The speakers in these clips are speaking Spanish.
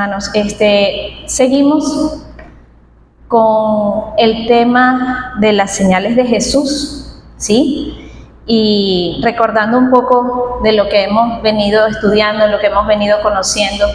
hermanos. Seguimos con el tema de las señales de Jesús, ¿sí? Y recordando un poco de lo que hemos venido estudiando, lo que hemos venido conociendo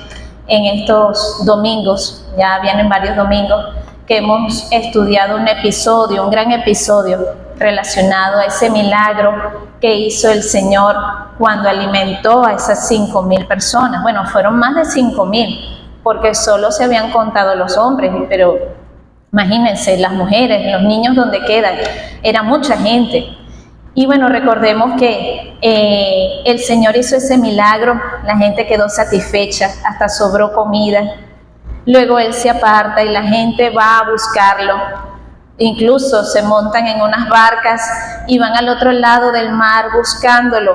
en estos domingos. Ya vienen varios domingos que hemos estudiado un gran episodio relacionado a ese milagro que hizo el Señor cuando alimentó a esas 5,000 personas. Bueno, fueron más de 5,000, porque solo se habían contado los hombres, pero imagínense, las mujeres, los niños donde quedan, era mucha gente. Y bueno, recordemos que el Señor hizo ese milagro, la gente quedó satisfecha, hasta sobró comida. Luego Él se aparta y la gente va a buscarlo. Incluso se montan en unas barcas y van al otro lado del mar buscándolo.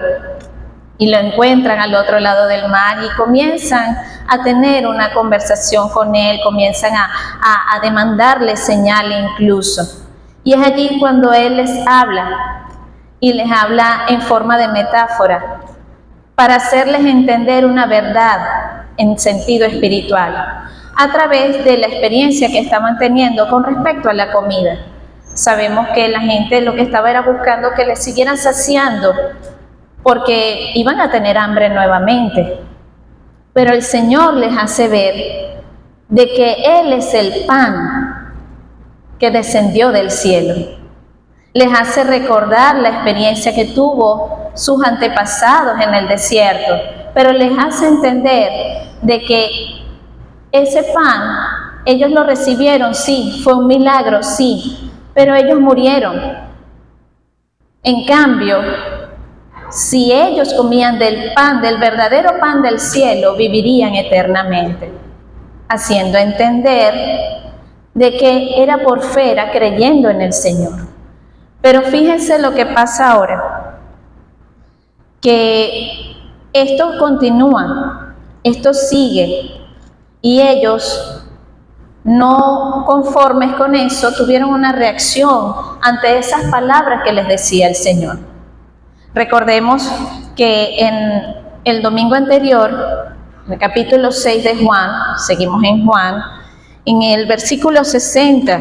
Y lo encuentran al otro lado del mar y comienzan a tener una conversación con Él, comienzan a demandarle señal incluso. Y es allí cuando Él les habla, y les habla en forma de metáfora, para hacerles entender una verdad en sentido espiritual, a través de la experiencia que estaban teniendo con respecto a la comida. Sabemos que la gente lo que estaba era buscando que les siguieran saciando, porque iban a tener hambre nuevamente. Pero el Señor les hace ver de que Él es el pan que descendió del cielo. Les hace recordar la experiencia que tuvo sus antepasados en el desierto, pero les hace entender de que ese pan, ellos lo recibieron, sí, fue un milagro, sí, pero ellos murieron. En cambio, si ellos comían del pan, del verdadero pan del cielo, vivirían eternamente, haciendo entender de que era por fe, era creyendo en el Señor. Pero fíjense lo que pasa ahora, que esto continúa, esto sigue, y ellos, no conformes con eso, tuvieron una reacción ante esas palabras que les decía el Señor. Recordemos que en el domingo anterior, en el capítulo 6 de Juan, seguimos en Juan, en el versículo 60,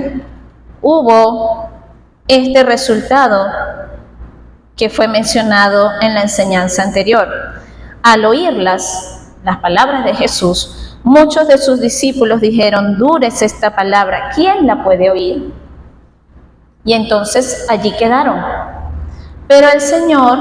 hubo este resultado que fue mencionado en la enseñanza anterior. Al oírlas, las palabras de Jesús, muchos de sus discípulos dijeron: dura es esta palabra, ¿quién la puede oír? Y entonces allí quedaron. Pero el Señor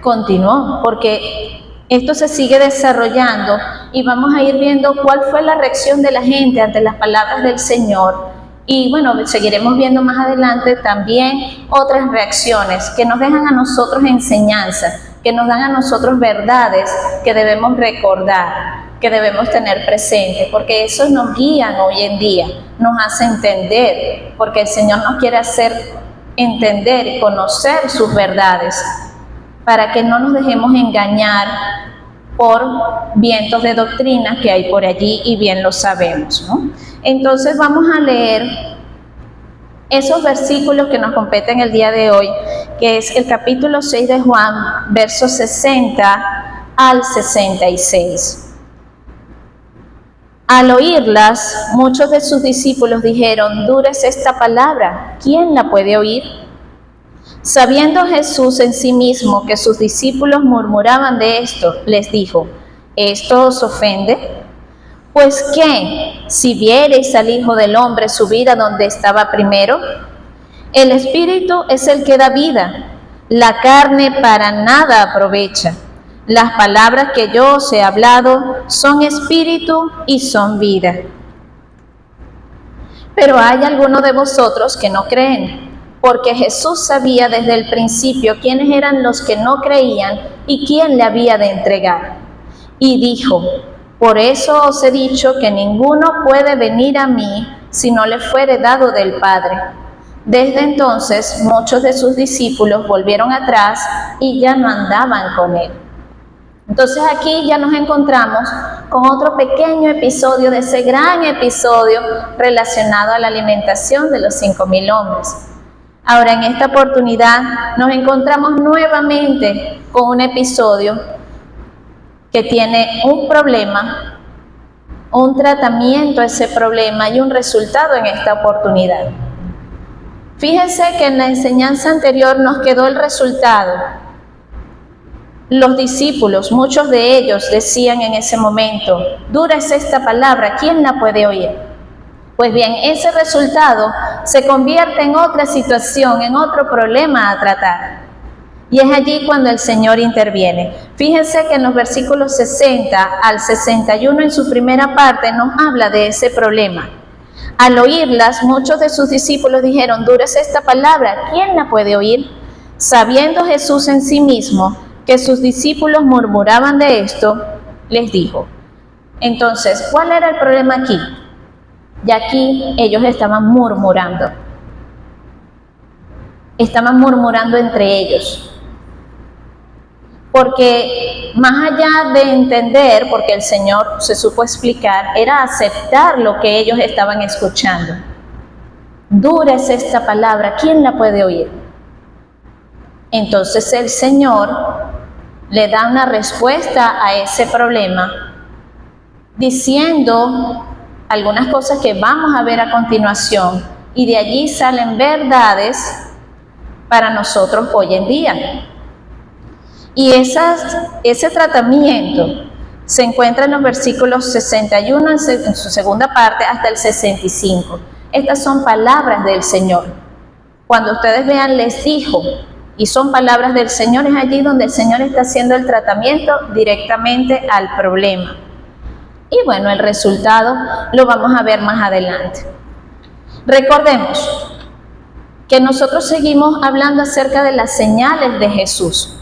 continuó, porque esto se sigue desarrollando y vamos a ir viendo cuál fue la reacción de la gente ante las palabras del Señor. Y bueno, seguiremos viendo más adelante también otras reacciones que nos dejan a nosotros enseñanza, que nos dan a nosotros verdades que debemos recordar, que debemos tener presente, porque eso nos guían hoy en día, nos hace entender, porque el Señor nos quiere hacer entender y conocer sus verdades, para que no nos dejemos engañar por vientos de doctrina que hay por allí, y bien lo sabemos, ¿no? Entonces vamos a leer esos versículos que nos competen el día de hoy, que es el capítulo 6 de Juan, versos 60 al 66. Al oírlas, muchos de sus discípulos dijeron: dura es esta palabra, ¿quién la puede oír? Sabiendo Jesús en sí mismo que sus discípulos murmuraban de esto, les dijo: ¿esto os ofende? Pues ¿qué? Si viereis al Hijo del Hombre subir a donde estaba primero. El Espíritu es el que da vida, la carne para nada aprovecha. Las palabras que yo os he hablado son espíritu y son vida. Pero hay algunos de vosotros que no creen, porque Jesús sabía desde el principio quiénes eran los que no creían y quién le había de entregar. Y dijo: por eso os he dicho que ninguno puede venir a mí si no le fuere dado del Padre. Desde entonces muchos de sus discípulos volvieron atrás y ya no andaban con él. Entonces aquí ya nos encontramos con otro pequeño episodio de ese gran episodio relacionado a la alimentación de los 5,000 hombres. Ahora, en esta oportunidad nos encontramos nuevamente con un episodio que tiene un problema un tratamiento a ese problema y un resultado en esta oportunidad. Fíjense que en la enseñanza anterior nos quedó el resultado. Los discípulos, muchos de ellos decían en ese momento, dura es esta palabra, ¿quién la puede oír? Pues bien, ese resultado se convierte en otra situación, en otro problema a tratar. Y es allí cuando el Señor interviene. Fíjense que en los versículos 60 al 61 en su primera parte nos habla de ese problema. Al oírlas, muchos de sus discípulos dijeron, dura es esta palabra, ¿quién la puede oír? Sabiendo Jesús en sí mismo que sus discípulos murmuraban de esto, les dijo. Entonces, ¿cuál era el problema aquí? Y aquí ellos estaban murmurando. Estaban murmurando entre ellos. Porque más allá de entender, porque el Señor se supo explicar, era aceptar lo que ellos estaban escuchando. Dura es esta palabra, ¿quién la puede oír? Entonces el Señor le da una respuesta a ese problema, diciendo algunas cosas que vamos a ver a continuación, y de allí salen verdades para nosotros hoy en día. Y ese tratamiento se encuentra en los versículos 61 en su segunda parte hasta el 65. Estas son palabras del Señor. Cuando ustedes vean, les dijo, y son palabras del Señor, es allí donde el Señor está haciendo el tratamiento directamente al problema. Y bueno, el resultado lo vamos a ver más adelante. Recordemos que nosotros seguimos hablando acerca de las señales de Jesús.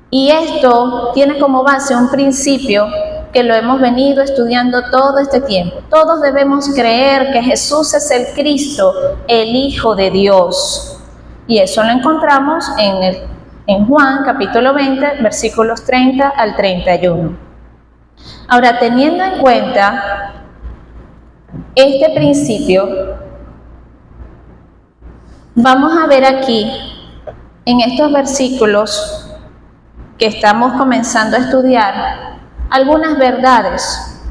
Y esto tiene como base un principio que lo hemos venido estudiando todo este tiempo. Todos debemos creer que Jesús es el Cristo, el Hijo de Dios. Y eso lo encontramos en Juan capítulo 20, versículos 30 al 31. Ahora, teniendo en cuenta este principio, vamos a ver aquí, en estos versículos que estamos comenzando a estudiar, algunas verdades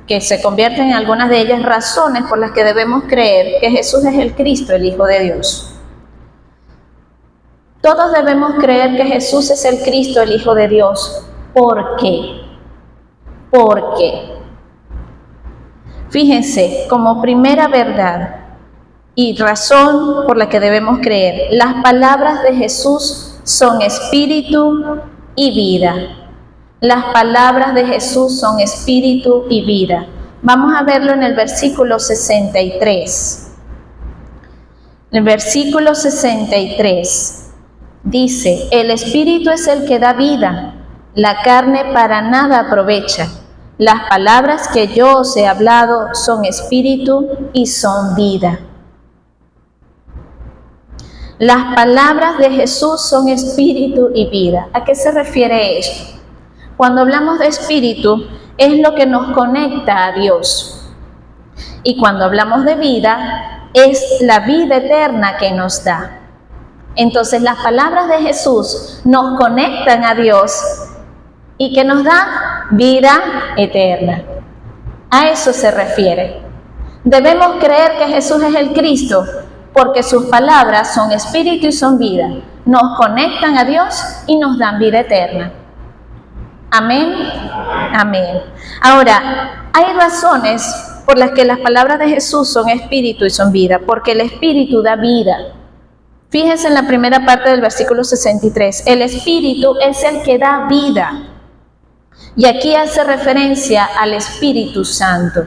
que se convierten en algunas de ellas razones por las que debemos creer que Jesús es el Cristo, el Hijo de Dios. Todos debemos creer que Jesús es el Cristo, el Hijo de Dios. ¿Por qué? ¿Por qué? Fíjense, como primera verdad y razón por la que debemos creer, las palabras de Jesús son espíritu y vida. Las palabras de Jesús son espíritu y vida. Vamos a verlo en el versículo 63. El versículo 63 dice, el espíritu es el que da vida, la carne para nada aprovecha. Las palabras que yo os he hablado son espíritu y son vida. Las palabras de Jesús son espíritu y vida. ¿A qué se refiere esto? Cuando hablamos de espíritu, es lo que nos conecta a Dios. Y cuando hablamos de vida, es la vida eterna que nos da. Entonces, las palabras de Jesús nos conectan a Dios y que nos da vida eterna. A eso se refiere. Debemos creer que Jesús es el Cristo, porque sus palabras son espíritu y son vida. Nos conectan a Dios y nos dan vida eterna. Amén. Amén. Ahora, hay razones por las que las palabras de Jesús son espíritu y son vida, porque el espíritu da vida. Fíjense en la primera parte del versículo 63. El espíritu es el que da vida. Y aquí hace referencia al Espíritu Santo.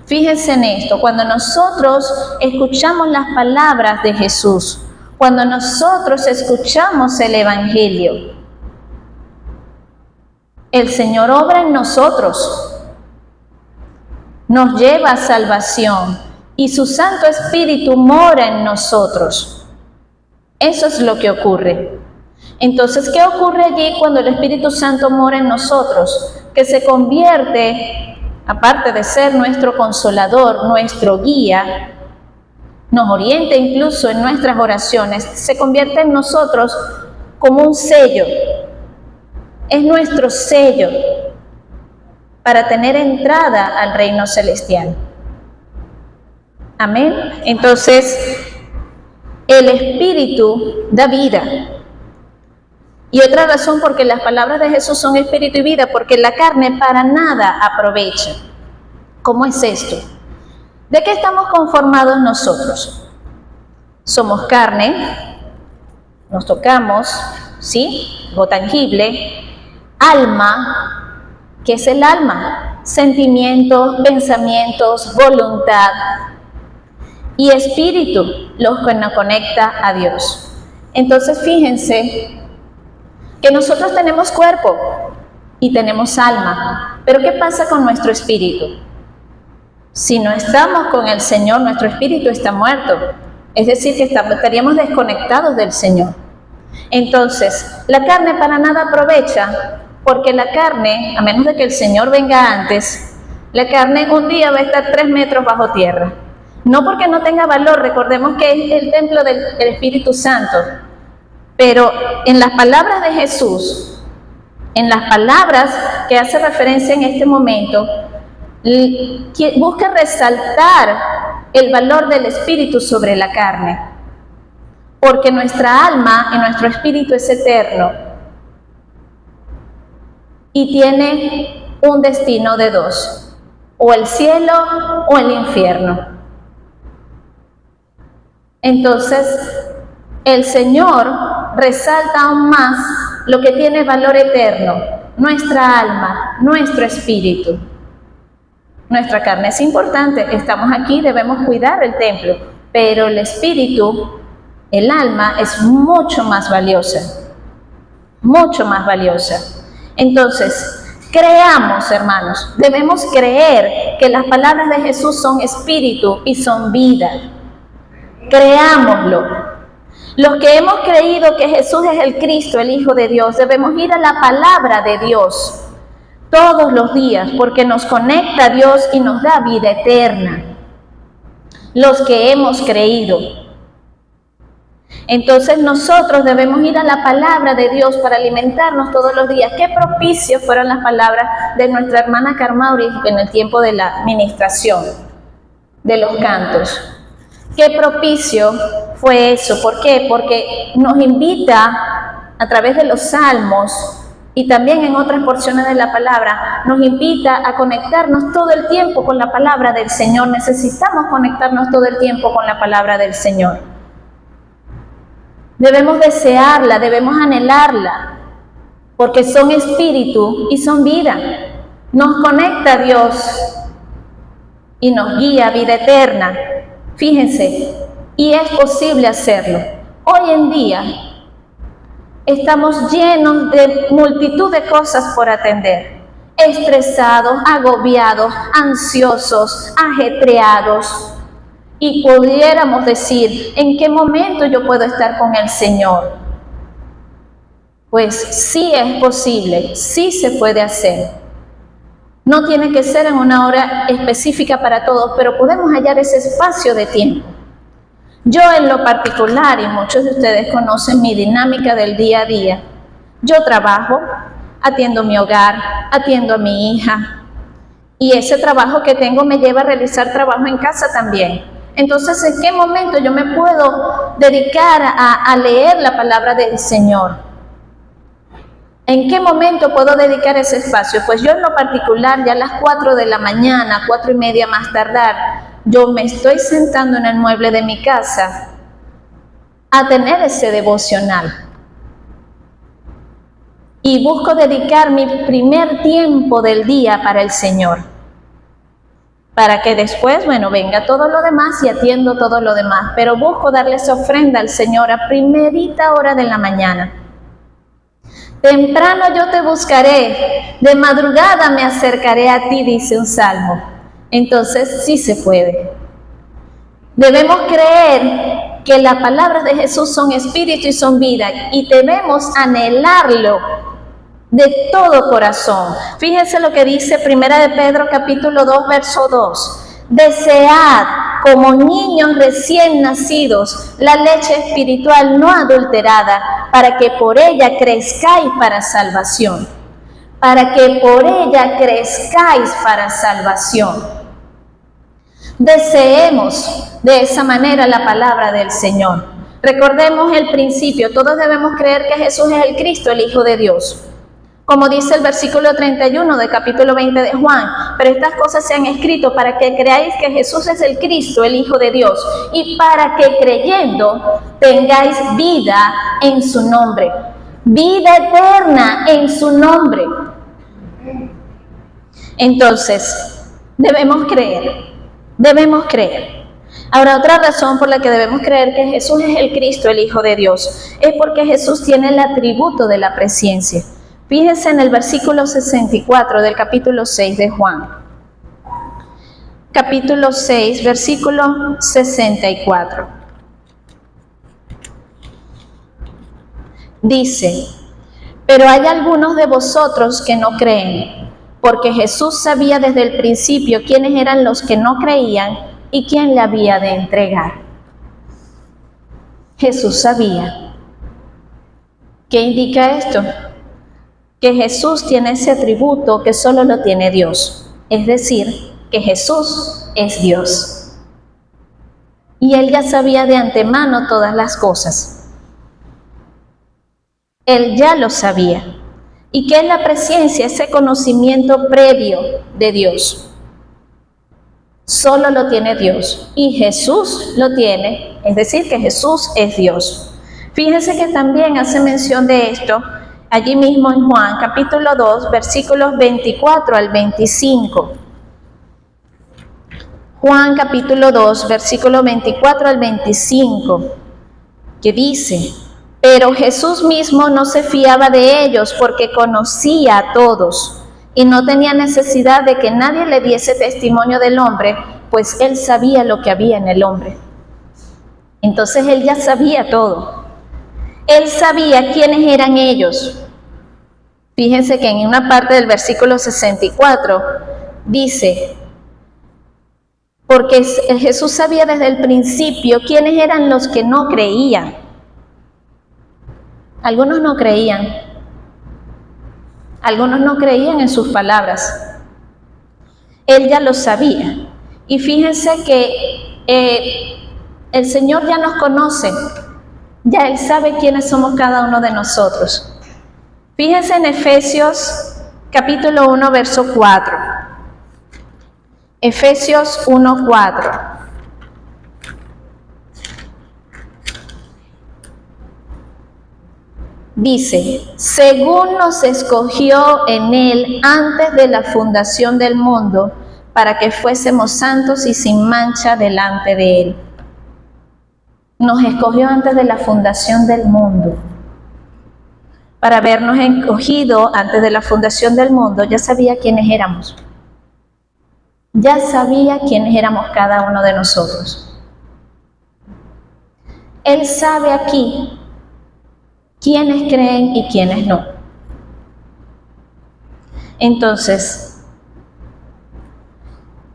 Fíjense en esto, cuando nosotros escuchamos las palabras de Jesús, cuando nosotros escuchamos el Evangelio, el Señor obra en nosotros, nos lleva a salvación y su Santo Espíritu mora en nosotros. Eso es lo que ocurre. Entonces, ¿qué ocurre allí cuando el Espíritu Santo mora en nosotros? Que se convierte, aparte de ser nuestro consolador, nuestro guía, nos orienta incluso en nuestras oraciones, se convierte en nosotros como un sello. Es nuestro sello para tener entrada al reino celestial. Amén. Entonces, el Espíritu da vida. Y otra razón porque las palabras de Jesús son espíritu y vida, porque la carne para nada aprovecha. ¿Cómo es esto? ¿De qué estamos conformados nosotros? Somos carne, nos tocamos, ¿sí? Lo tangible. Alma, ¿qué es el alma? Sentimientos, pensamientos, voluntad. Y espíritu, lo que nos conecta a Dios. Entonces, fíjense que nosotros tenemos cuerpo y tenemos alma, pero ¿qué pasa con nuestro espíritu? Si no estamos con el Señor, nuestro espíritu está muerto, es decir, que estaríamos desconectados del Señor. Entonces, la carne para nada aprovecha, porque la carne, a menos de que el Señor venga antes, la carne un día va a estar 3 metros bajo tierra. No porque no tenga valor, recordemos que es el templo del Espíritu Santo. Pero en las palabras de Jesús, en las palabras que hace referencia en este momento, busca resaltar el valor del espíritu sobre la carne. Porque nuestra alma y nuestro espíritu es eterno y tiene un destino de dos, o el cielo o el infierno. Entonces, el Señor resalta aún más lo que tiene valor eterno, nuestra alma, nuestro espíritu. Nuestra carne es importante, estamos aquí, debemos cuidar el templo, pero el espíritu, el alma, es mucho más valiosa, mucho más valiosa. Entonces, creamos, hermanos, debemos creer que las palabras de Jesús son espíritu y son vida. Creámoslo. Los que hemos creído que Jesús es el Cristo, el Hijo de Dios, debemos ir a la palabra de Dios todos los días, porque nos conecta a Dios y nos da vida eterna. Los que hemos creído. Entonces nosotros debemos ir a la palabra de Dios para alimentarnos todos los días. Qué propicios fueron las palabras de nuestra hermana Carmauri en el tiempo de la ministración, de los cantos. Qué propicio fue eso. ¿Por qué? Porque nos invita a través de los salmos y también en otras porciones de la palabra, nos invita a conectarnos todo el tiempo con la palabra del Señor. Necesitamos conectarnos todo el tiempo con la palabra del Señor. Debemos desearla, debemos anhelarla, porque son espíritu y son vida. Nos conecta a Dios y nos guía a vida eterna. Fíjense, y es posible hacerlo. Hoy en día estamos llenos de multitud de cosas por atender. Estresados, agobiados, ansiosos, ajetreados. Y pudiéramos decir, ¿en qué momento yo puedo estar con el Señor? Pues sí es posible, sí se puede hacer. No tiene que ser en una hora específica para todos, pero podemos hallar ese espacio de tiempo. Yo en lo particular, y muchos de ustedes conocen mi dinámica del día a día, yo trabajo, atiendo mi hogar, atiendo a mi hija, y ese trabajo que tengo me lleva a realizar trabajo en casa también. Entonces, ¿en qué momento yo me puedo dedicar a leer la palabra del Señor? ¿En qué momento puedo dedicar ese espacio? Pues yo en lo particular, ya a las 4 de la mañana, 4:30 más tardar, yo me estoy sentando en el mueble de mi casa a tener ese devocional. Y busco dedicar mi primer tiempo del día para el Señor. Para que después, bueno, venga todo lo demás y atiendo todo lo demás. Pero busco darle esa ofrenda al Señor a primerita hora de la mañana. Temprano yo te buscaré, de madrugada me acercaré a ti, dice un salmo. Entonces sí se puede. Debemos creer que las palabras de Jesús son espíritu y son vida, y debemos anhelarlo de todo corazón. Fíjense lo que dice 1 de Pedro capítulo 2, verso 2. Desead como niños recién nacidos la leche espiritual no adulterada, para que por ella crezcáis para salvación. para que por ella crezcáis para salvación. Deseemos de esa manera la palabra del Señor. Recordemos el principio, todos debemos creer que Jesús es el Cristo, el Hijo de Dios. Como dice el versículo 31 del capítulo 20 de Juan, pero estas cosas se han escrito para que creáis que Jesús es el Cristo, el Hijo de Dios, y para que creyendo tengáis vida en su nombre, vida eterna en su nombre. Entonces, debemos creer. Ahora, otra razón por la que debemos creer que Jesús es el Cristo, el Hijo de Dios, es porque Jesús tiene el atributo de la presencia. Fíjense en el versículo 64 del capítulo 6 de Juan. Capítulo 6, versículo 64. Dice, pero hay algunos de vosotros que no creen, porque Jesús sabía desde el principio quiénes eran los que no creían y quién le había de entregar. Jesús sabía. ¿Qué indica esto? Que Jesús tiene ese atributo que solo lo tiene Dios, es decir, que Jesús es Dios. Y Él ya sabía de antemano todas las cosas. Él ya lo sabía. ¿Y qué es la presencia? Ese conocimiento previo de Dios. Solo lo tiene Dios. Y Jesús lo tiene, es decir, que Jesús es Dios. Fíjense que también hace mención de esto allí mismo en Juan, capítulo 2, versículos 24 al 25. Juan, capítulo 2, versículos 24 al 25, que dice, pero Jesús mismo no se fiaba de ellos porque conocía a todos y no tenía necesidad de que nadie le diese testimonio del hombre, pues Él sabía lo que había en el hombre. Entonces Él ya sabía todo. Él sabía quiénes eran ellos. Fíjense que en una parte del versículo 64 dice, porque Jesús sabía desde el principio quiénes eran los que no creían. Algunos no creían. Algunos no creían en sus palabras. Él ya lo sabía. Y fíjense que el Señor ya nos conoce. Ya Él sabe quiénes somos cada uno de nosotros. Fíjense en Efesios capítulo 1, verso 4. Efesios 1, 4. Dice, según nos escogió en Él antes de la fundación del mundo, para que fuésemos santos y sin mancha delante de Él. Nos escogió antes de la fundación del mundo. Para habernos escogido antes de la fundación del mundo, ya sabía quiénes éramos. Ya sabía quiénes éramos cada uno de nosotros. Él sabe aquí quiénes creen y quiénes no. Entonces,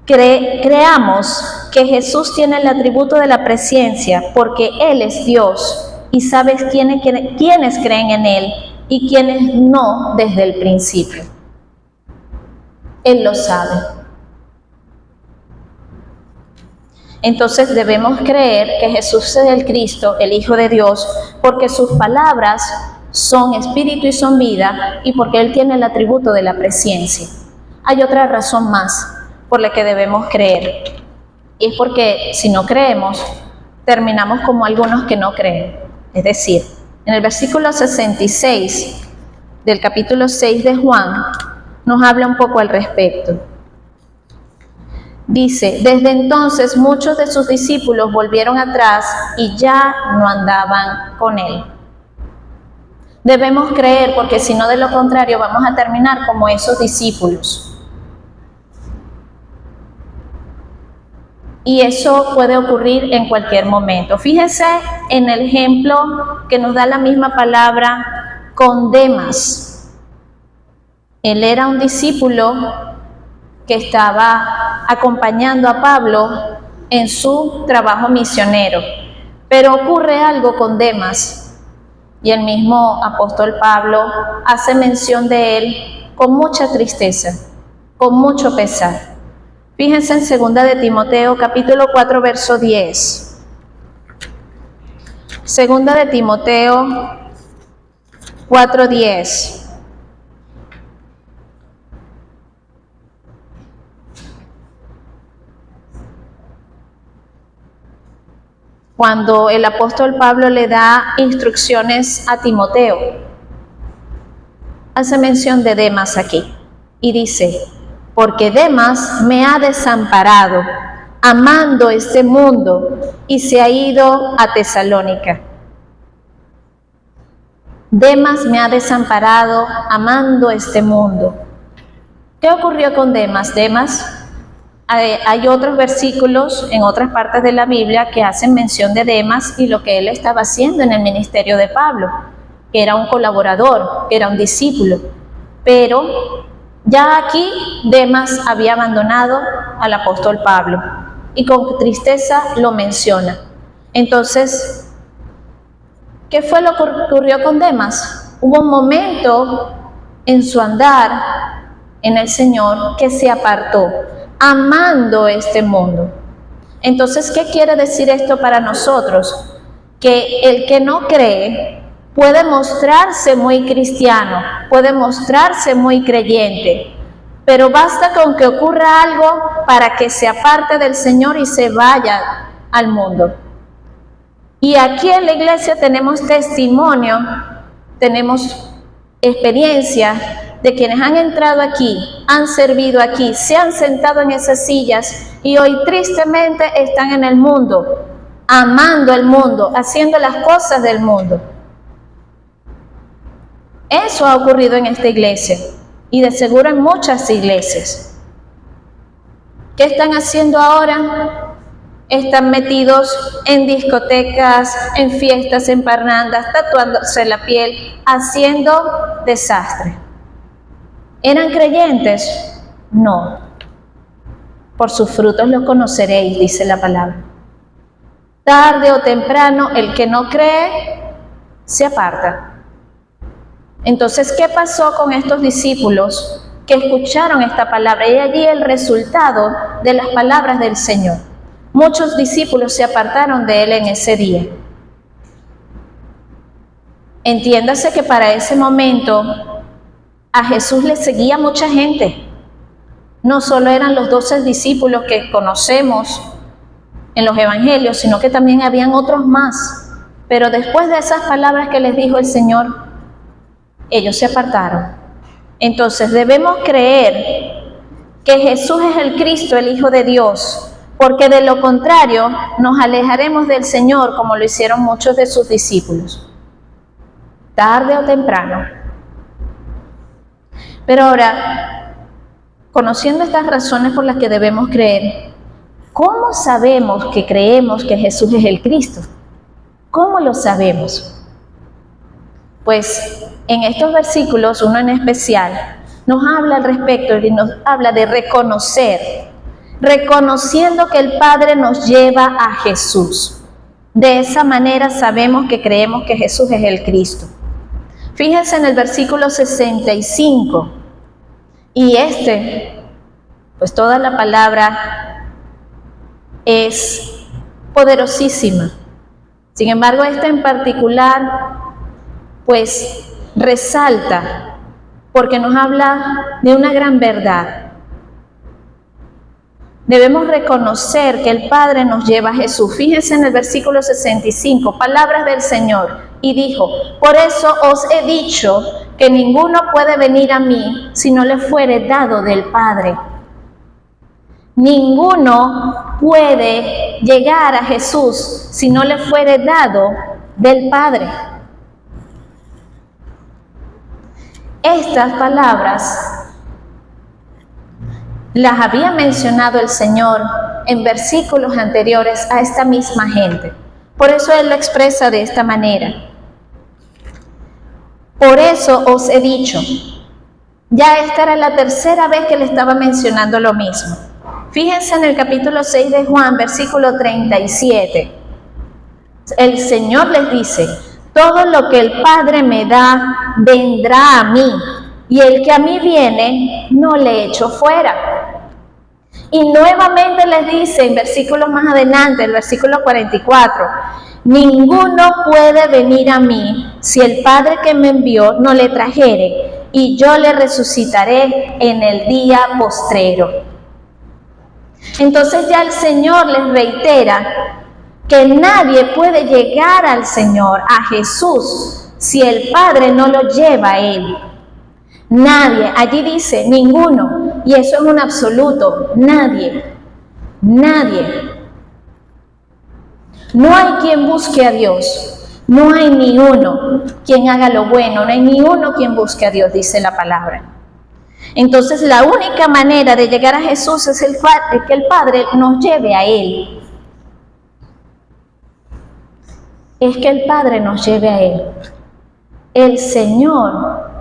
creamos que Jesús tiene el atributo de la presencia porque Él es Dios y sabes quiénes creen en Él y quiénes no desde el principio. Él lo sabe. Entonces debemos creer que Jesús es el Cristo, el Hijo de Dios, porque sus palabras son espíritu y son vida y porque Él tiene el atributo de la presencia. Hay otra razón más por la que debemos creer. Y es porque si no creemos, terminamos como algunos que no creen. Es decir, en el versículo 66 del capítulo 6 de Juan, nos habla un poco al respecto. Dice, desde entonces muchos de sus discípulos volvieron atrás y ya no andaban con Él. Debemos creer porque si no, de lo contrario, vamos a terminar como esos discípulos. Y eso puede ocurrir en cualquier momento. Fíjense en el ejemplo que nos da la misma palabra con Demas. Él era un discípulo que estaba acompañando a Pablo en su trabajo misionero. Pero ocurre algo con Demas, y el mismo apóstol Pablo hace mención de él con mucha tristeza, con mucho pesar. Fíjense en 2 de Timoteo, capítulo 4, verso 10. 2 de Timoteo 4:10. Cuando el apóstol Pablo le da instrucciones a Timoteo, hace mención de Demas aquí y dice: porque Demas me ha desamparado, amando este mundo, y se ha ido a Tesalónica. Demas me ha desamparado, amando este mundo. ¿Qué ocurrió con Demas? Hay otros versículos en otras partes de la Biblia que hacen mención de Demas y lo que él estaba haciendo en el ministerio de Pablo, que era un colaborador, que era un discípulo. Pero ya aquí Demas había abandonado al apóstol Pablo y con tristeza lo menciona. Entonces, ¿qué fue lo que ocurrió con Demas? Hubo un momento en su andar en el Señor que se apartó, amando este mundo. Entonces, ¿qué quiere decir esto para nosotros? Que el que no cree puede mostrarse muy cristiano, puede mostrarse muy creyente, pero basta con que ocurra algo para que se aparte del Señor y se vaya al mundo. Y aquí en la iglesia tenemos testimonio, tenemos experiencia de quienes han entrado aquí, han servido aquí, se han sentado en esas sillas y hoy tristemente están en el mundo, amando el mundo, haciendo las cosas del mundo. Eso ha ocurrido en esta iglesia y de seguro en muchas iglesias. ¿Qué están haciendo ahora? Están metidos en discotecas, en fiestas, en parrandas, tatuándose la piel, haciendo desastre. ¿Eran creyentes? No. Por sus frutos los conoceréis, dice la palabra. Tarde o temprano, el que no cree, se aparta. Entonces, ¿qué pasó con estos discípulos que escucharon esta palabra? Y allí el resultado de las palabras del Señor. Muchos discípulos se apartaron de él en ese día. Entiéndase que para ese momento a Jesús le seguía mucha gente. No solo eran los 12 discípulos que conocemos en los evangelios, sino que también habían otros más. Pero después de esas palabras que les dijo el Señor, ellos se apartaron. Entonces debemos creer que Jesús es el Cristo, el Hijo de Dios, porque de lo contrario nos alejaremos del Señor como lo hicieron muchos de sus discípulos, tarde o temprano. Pero ahora, conociendo estas razones por las que debemos creer, ¿cómo sabemos que creemos que Jesús es el Cristo? ¿Cómo lo sabemos? Pues en estos versículos, uno en especial, nos habla al respecto y nos habla de reconocer, reconociendo que el Padre nos lleva a Jesús. De esa manera sabemos que creemos que Jesús es el Cristo. Fíjense en el versículo 65, y pues toda la palabra es poderosísima. Sin embargo, en particular, pues resalta, porque nos habla de una gran verdad. Debemos reconocer que el Padre nos lleva a Jesús. Fíjense en el versículo 65, palabras del Señor, y dijo: por eso os he dicho que ninguno puede venir a mí si no le fuere dado del Padre. Ninguno puede llegar a Jesús si no le fuere dado del Padre. Estas palabras las había mencionado el Señor en versículos anteriores a esta misma gente. Por eso Él lo expresa de esta manera. Por eso os he dicho. Ya esta era la tercera vez que le estaba mencionando lo mismo. Fíjense en el capítulo 6 de Juan, versículo 37. El Señor les dice: todo lo que el Padre me da vendrá a mí, y el que a mí viene, no le echo fuera. Y nuevamente les dice en versículos más adelante, el versículo 44, ninguno puede venir a mí si el Padre que me envió no le trajere, y yo le resucitaré en el día postrero. Entonces ya el Señor les reitera que nadie puede llegar al Señor, a Jesús, si el Padre no lo lleva a Él. Nadie, allí dice ninguno, y eso es un absoluto, nadie, nadie. No hay quien busque a Dios, no hay ni uno quien haga lo bueno, no hay ni uno quien busque a Dios, dice la palabra. Entonces la única manera de llegar a Jesús es que el Padre nos lleve a Él. Es que el Padre nos lleve a Él. El Señor,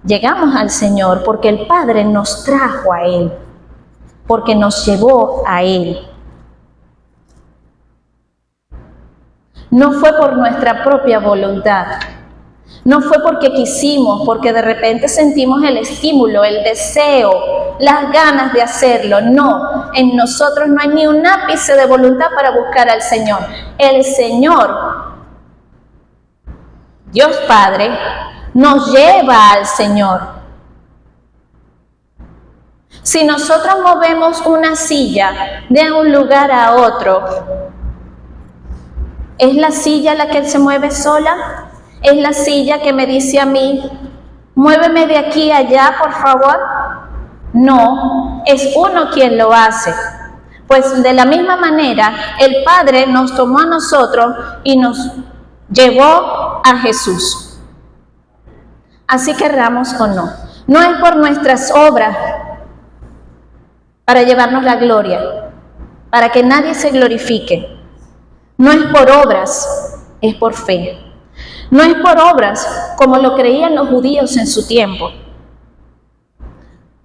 llegamos al Señor porque el Padre nos trajo a Él, porque nos llevó a Él. No fue por nuestra propia voluntad, no fue porque quisimos, porque de repente sentimos el estímulo, el deseo, las ganas de hacerlo. No, en nosotros no hay ni un ápice de voluntad para buscar al Señor. El Señor, Dios Padre, nos lleva al Señor. Si nosotros movemos una silla de un lugar a otro, ¿es la silla la que Él se mueve sola? ¿Es la silla que me dice a mí, muéveme de aquí a allá, por favor? No, es uno quien lo hace. Pues de la misma manera, el Padre nos tomó a nosotros y nos llevó a Jesús. Así querramos o no. No es por nuestras obras para llevarnos la gloria, para que nadie se glorifique. No es por obras, es por fe. No es por obras como lo creían los judíos en su tiempo.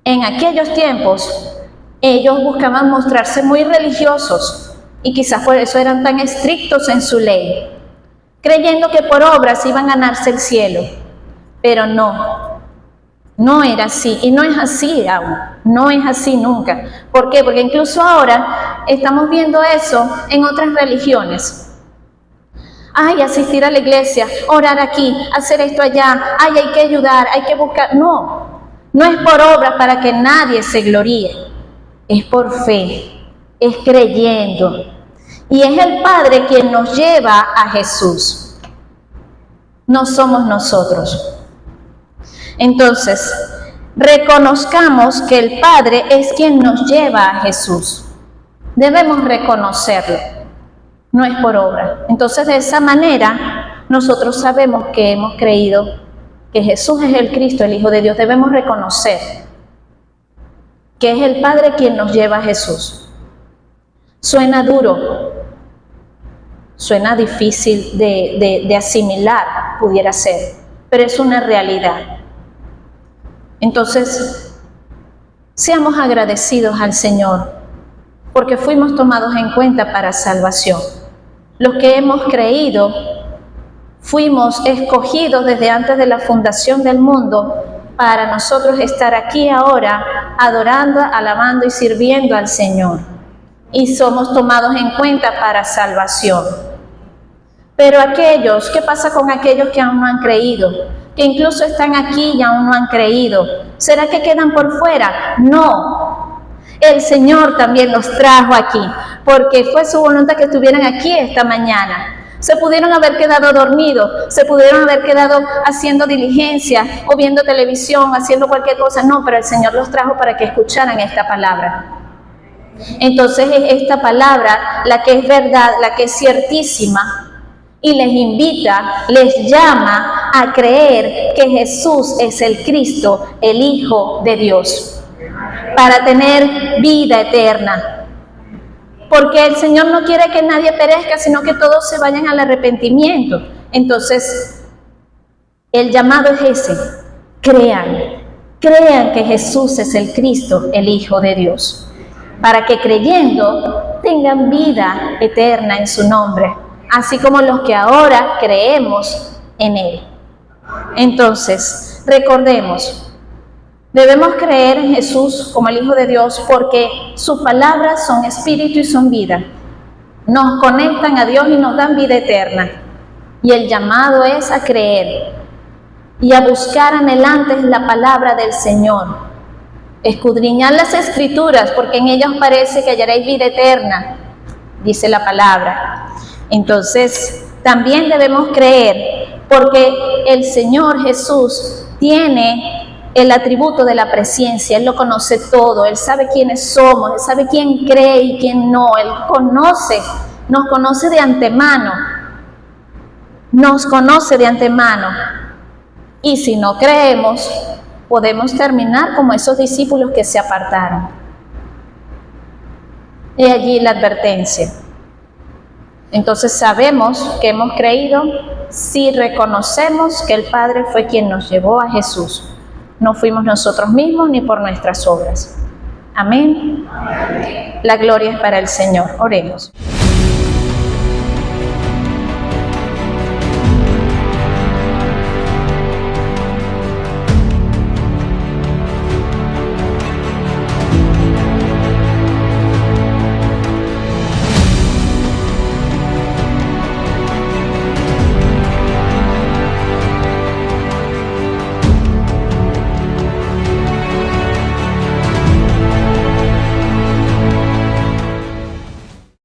En aquellos tiempos, ellos buscaban mostrarse muy religiosos y quizás por eso eran tan estrictos en su ley, creyendo que por obras iban a ganarse el cielo. Pero no era así, y no es así aún, no es así nunca. ¿Por qué? Porque incluso ahora estamos viendo eso en otras religiones. Ay, asistir a la iglesia, orar aquí, hacer esto allá, ay, hay que ayudar, hay que buscar. No es por obras para que nadie se gloríe, es por fe, es creyendo. Y es el Padre quien nos lleva a Jesús, no somos nosotros. Entonces, reconozcamos que el Padre es quien nos lleva a Jesús. Debemos reconocerlo, no es por obra. Entonces, de esa manera, nosotros sabemos que hemos creído que Jesús es el Cristo, el Hijo de Dios. Debemos reconocer que es el Padre quien nos lleva a Jesús. Suena duro, suena difícil de asimilar, pudiera ser, pero es una realidad. Entonces, seamos agradecidos al Señor, porque fuimos tomados en cuenta para salvación. Los que hemos creído, fuimos escogidos desde antes de la fundación del mundo para nosotros estar aquí ahora, adorando, alabando y sirviendo al Señor. Y somos tomados en cuenta para salvación. Pero aquellos, ¿qué pasa con aquellos que aún no han creído? Que incluso están aquí y aún no han creído. ¿Será que quedan por fuera? No. El Señor también los trajo aquí, porque fue su voluntad que estuvieran aquí esta mañana. Se pudieron haber quedado dormidos, se pudieron haber quedado haciendo diligencia o viendo televisión, haciendo cualquier cosa. No, pero el Señor los trajo para que escucharan esta palabra. Entonces es esta palabra la que es verdad, la que es ciertísima, y les invita, les llama a creer que Jesús es el Cristo, el Hijo de Dios, para tener vida eterna. Porque el Señor no quiere que nadie perezca, sino que todos se vayan al arrepentimiento. Entonces, el llamado es ese: crean que Jesús es el Cristo, el Hijo de Dios, para que creyendo tengan vida eterna en su nombre, así como los que ahora creemos en Él. Entonces, recordemos, Debemos creer en Jesús como el Hijo de Dios porque sus palabras son espíritu y son vida. Nos conectan a Dios y nos dan vida eterna. Y el llamado es a creer y a buscar anhelantes la palabra del Señor. Escudriñad las Escrituras porque en ellas parece que hallaréis vida eterna, dice la palabra. Entonces, también debemos creer porque el Señor Jesús tiene el atributo de la presciencia. Él lo conoce todo, Él sabe quiénes somos, Él sabe quién cree y quién no. Él nos conoce de antemano, nos conoce de antemano. Y si no creemos, podemos terminar como esos discípulos que se apartaron. Y allí la advertencia. Entonces sabemos que hemos creído si reconocemos que el Padre fue quien nos llevó a Jesús. No fuimos nosotros mismos ni por nuestras obras. Amén. La gloria es para el Señor. Oremos.